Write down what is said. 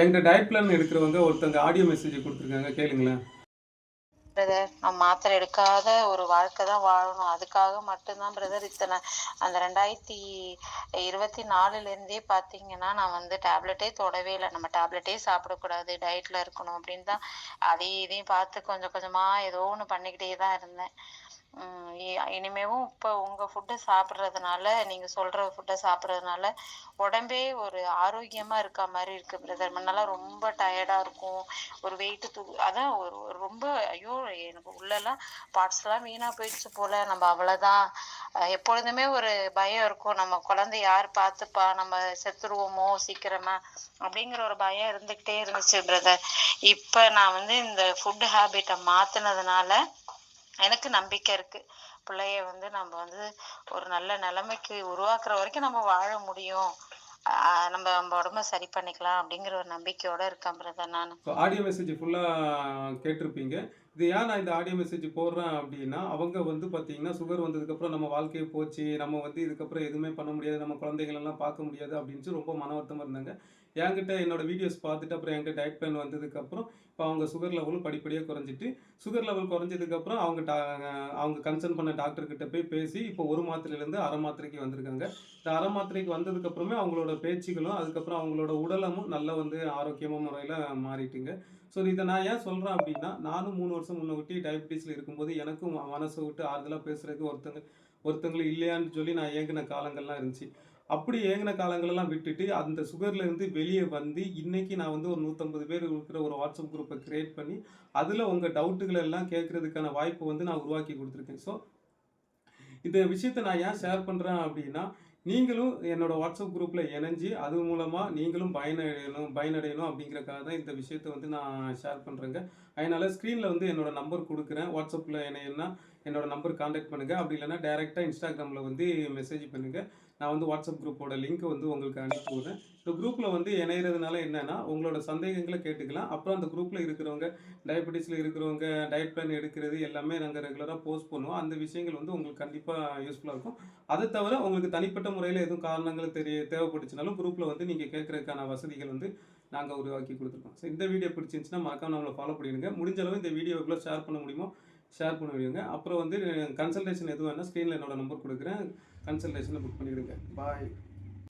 என்கிட்ட diet plan எடுக்கிறவங்க ஒருத்தங்க ஆடியோ மெசேஜ் கொடுத்துருக்காங்க, கேளுங்களேன். பிரதர், நான் மாத்திரை எடுக்காத ஒரு வாழ்க்கை தான் வாழணும். அதுக்காக மட்டும்தான் பிரதர் இத்தனை அந்த 2024 பார்த்தீங்கன்னா நான் வந்து டேப்லெட்டே தொடவே இல்லை. நம்ம டேப்லெட்டே சாப்பிடக்கூடாது, டயட்ல இருக்கணும் அப்படின்னு தான் அதையும் இதையும் பார்த்து கொஞ்சம் கொஞ்சமா ஏதோ ஒன்று பண்ணிக்கிட்டே தான் இருந்தேன். இனிமேவும் இப்போ உங்கள் ஃபுட்டு சாப்பிட்றதுனால, நீங்கள் சொல்கிற ஃபுட்டை சாப்பிட்றதுனால உடம்பே ஒரு ஆரோக்கியமாக இருக்க மாதிரி இருக்குது பிரதர். முன்னெல்லாம் ரொம்ப டயர்டாக இருக்கும், ஒரு வெயிட்டு அதான் ஒரு ஒரு ரொம்ப ஐயோ எனக்கு உள்ளெல்லாம் பார்ட்ஸ்லாம் வீணாக போயிடுச்சு போல், நம்ம அவ்வளோதான். எப்பொழுதுமே ஒரு பயம் இருக்கும், நம்ம குழந்தை யார் பார்த்துப்பா, நம்ம செத்துருவோமோ சீக்கிரமா அப்படிங்கிற ஒரு பயம் இருந்துக்கிட்டே இருந்துச்சு பிரதர். இப்போ நான் வந்து இந்த ஃபுட் ஹேபிட்டை மாற்றினதுனால எனக்கு நம்பிக்கை இருக்கு. பிள்ளைய வந்து நம்ம வந்து ஒரு நல்ல நிலைமைக்கு உருவாக்குற வரைக்கும் நம்ம வாழ முடியும், நம்ம நம்ம உடம்ப சரி பண்ணிக்கலாம் அப்படிங்கிற ஒரு நம்பிக்கையோட இருக்கேன் பிரதர். நான் ஆடியோ மெசேஜ் ஃபுல்லாக கேட்டிருப்பீங்க. இது ஏன் நான் இந்த ஆடியோ மெசேஜ் போடுறேன் அப்படின்னா, அவங்க வந்து பார்த்தீங்கன்னா சுகர் வந்ததுக்கப்புறம் நம்ம வாழ்க்கையே போச்சு, நம்ம வந்து இதுக்கப்புறம் எதுவுமே பண்ண முடியாது, நம்ம குழந்தைகளெல்லாம் பார்க்க முடியாது அப்படின்னு ரொம்ப மன வருத்தமாக இருந்தாங்க. என்கிட்ட என்னோட வீடியோஸ் பார்த்துட்டு அப்புறம் என்கிட்ட டயட் பிளான் வந்ததுக்கப்புறம் இப்போ அவங்க சுகர் லெவலும் படிப்படியாக குறைஞ்சிட்டு, சுகர் லெவல் குறைஞ்சதுக்கப்புறம் அவங்க கன்சல்ட் பண்ண டாக்டர்கிட்ட போய் பேசி இப்போ ஒரு மாத்திரையிலேருந்து அரை மாத்திரைக்கு வந்திருக்காங்க. இந்த அரை மாத்திரைக்கு வந்ததுக்கப்புறமே அவங்களோட பேச்சுகளும் அதுக்கப்புறம் அவங்களோட உடலமும் நல்லா வந்து ஆரோக்கியமான முறையில் மாறிட்டுங்க. ஸோ இதை நான் ஏன் சொல்கிறேன் அப்படின்னா, நானும் 3 வருஷம் முன்னொட்டி டயபிட்டிஸில் இருக்கும்போது எனக்கும் மனசை விட்டு ஆறுதலாக பேசுகிறதுக்கு ஒருத்தங்களும் இல்லையான்னு சொல்லி நான் ஏங்கின காலங்கள்லாம் இருந்துச்சு. அப்படி ஏங்கின காலங்களெல்லாம் விட்டுட்டு அந்த சுகர்லேருந்து வெளியே வந்து இன்னைக்கு நான் வந்து ஒரு 150 பேர் இருக்கிற ஒரு வாட்ஸ்அப் குரூப்பை கிரியேட் பண்ணி அதில் உங்கள் டவுட்டுகளை எல்லாம் கேட்கறதுக்கான வாய்ப்பை வந்து நான் உருவாக்கி கொடுத்துருக்கேன். ஸோ இந்த விஷயத்தை நான் ஏன் ஷேர் பண்ணுறேன் அப்படின்னா, நீங்களும் என்னோட வாட்ஸ்அப் குரூப்பில் இணைஞ்சு அது மூலமாக நீங்களும் பயனடையணும் அப்படிங்கிறக்காக தான் இந்த விஷயத்தை வந்து நான் ஷேர் பண்ணுறேங்க. அதனால் ஸ்க்ரீனில் வந்து என்னோட நம்பர் கொடுக்குறேன். வாட்ஸ்அப்பில் இணையன்னா என்னோட நம்பர் காண்டாக்ட் பண்ணுங்கள். அப்படி இல்லைன்னா டேரெக்டாக இன்ஸ்டாகிராமில் வந்து மெசேஜ் பண்ணுங்கள். நான் வந்து வாட்ஸ்அப் குரூப்போட லிங்க்கை வந்து உங்களுக்கு அனுப்பி விடுறேன். இந்த குரூப்பில் வந்து இணையிறதுனால என்னென்னா, உங்களோட சந்தேகங்களை கேட்டுக்கலாம். அப்புறம் அந்த குரூப்பில் இருக்கிறவங்க, டயபெட்டிஸில் இருக்கிறவங்க டயட் பிளான் எடுக்கிறது எல்லாமே நாங்கள் ரெகுலராக போஸ்ட் பண்ணுவோம். அந்த விஷயங்கள் வந்து உங்களுக்கு கண்டிப்பாக யூஸ்ஃபுல்லாக இருக்கும். அதை தவிர உங்களுக்கு தனிப்பட்ட முறையில் எதுவும் காரணங்கள் தேவைப்பட்டுச்சுனாலும் குரூப்பில் வந்து நீங்கள் கேட்குறதுக்கான வசதிகள் வந்து நாங்கள் உருவாக்கி கொடுத்துருக்கோம். ஸோ இந்த வீடியோ பிடிச்சிருந்துச்சுன்னா மறக்காம நம்மளை ஃபாலோ பண்ணிடுங்க. முடிஞ்ச அளவு இந்த வீடியோ எவ்வளோ ஷேர் பண்ண முடியுமோ ஷேர் பண்ணிவிடுங்க. அப்புறம் வந்து கன்சல்டேஷன் எதுவும் வேணால் ஸ்க்ரீனில் என்னோட நம்பர் கொடுக்குறேன், கன்சல்டேஷனை புக் பண்ணிவிடுங்க. பாய்.